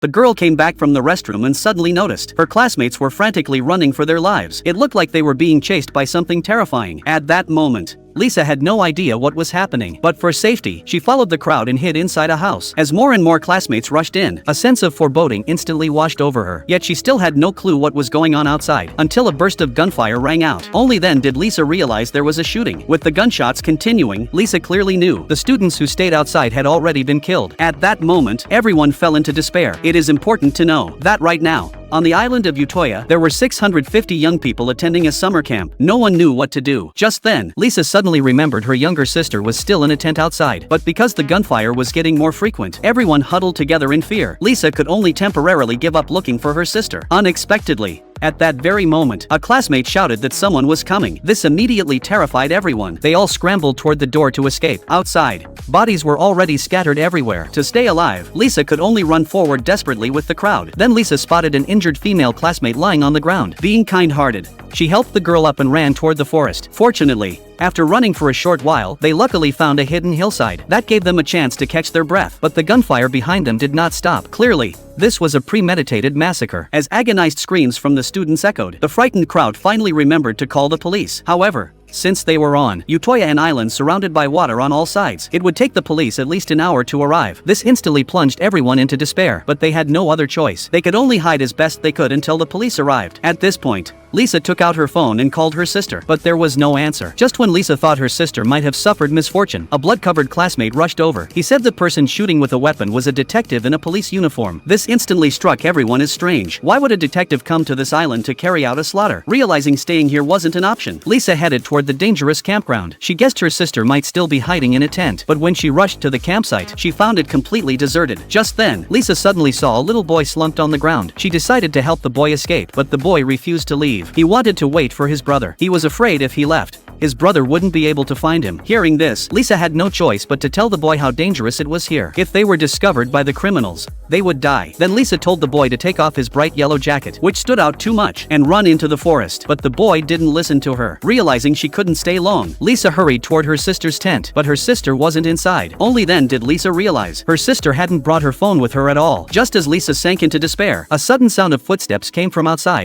The girl came back from the restroom and suddenly noticed her classmates were frantically running for their lives. It looked like they were being chased by something terrifying. At that moment, Lisa had no idea what was happening, but for safety, she followed the crowd and hid inside a house. As more and more classmates rushed in, a sense of foreboding instantly washed over her. Yet she still had no clue what was going on outside, until a burst of gunfire rang out. Only then did Lisa realize there was a shooting. With the gunshots continuing, Lisa clearly knew the students who stayed outside had already been killed. At that moment, everyone fell into despair. It is important to know that right now, on the island of Utoya, there were 650 young people attending a summer camp. No one knew what to do. Just then, Lisa suddenly remembered her younger sister was still in a tent outside. But because the gunfire was getting more frequent, everyone huddled together in fear. Lisa could only temporarily give up looking for her sister. Unexpectedly, at that very moment, a classmate shouted that someone was coming. This immediately terrified everyone. They all scrambled toward the door to escape. Outside, bodies were already scattered everywhere. To stay alive, Lisa could only run forward desperately with the crowd. Then Lisa spotted an injured female classmate lying on the ground. Being kind-hearted, she helped the girl up and ran toward the forest. Fortunately, after running for a short while, they luckily found a hidden hillside. That gave them a chance to catch their breath. But the gunfire behind them did not stop. Clearly, this was a premeditated massacre. As agonized screams from the students echoed, the frightened crowd finally remembered to call the police. However, since they were on Utoya, an island surrounded by water on all sides, it would take the police at least an hour to arrive. This instantly plunged everyone into despair, but they had no other choice. They could only hide as best they could until the police arrived. At this point, Lisa took out her phone and called her sister, but there was no answer. Just when Lisa thought her sister might have suffered misfortune, a blood-covered classmate rushed over. He said the person shooting with a weapon was a detective in a police uniform. This instantly struck everyone as strange. Why would a detective come to this island to carry out a slaughter? Realizing staying here wasn't an option, Lisa headed toward the dangerous campground. She guessed her sister might still be hiding in a tent, but when she rushed to the campsite, she found it completely deserted. Just then, Lisa suddenly saw a little boy slumped on the ground. She decided to help the boy escape, but the boy refused to leave. He wanted to wait for his brother. He was afraid if he left, his brother wouldn't be able to find him. Hearing this, Lisa had no choice but to tell the boy how dangerous it was here. If they were discovered by the criminals, they would die. Then Lisa told the boy to take off his bright yellow jacket, which stood out too much, and run into the forest. But the boy didn't listen to her. Realizing she couldn't stay long, Lisa hurried toward her sister's tent, but her sister wasn't inside. Only then did Lisa realize her sister hadn't brought her phone with her at all. Just as Lisa sank into despair, a sudden sound of footsteps came from outside.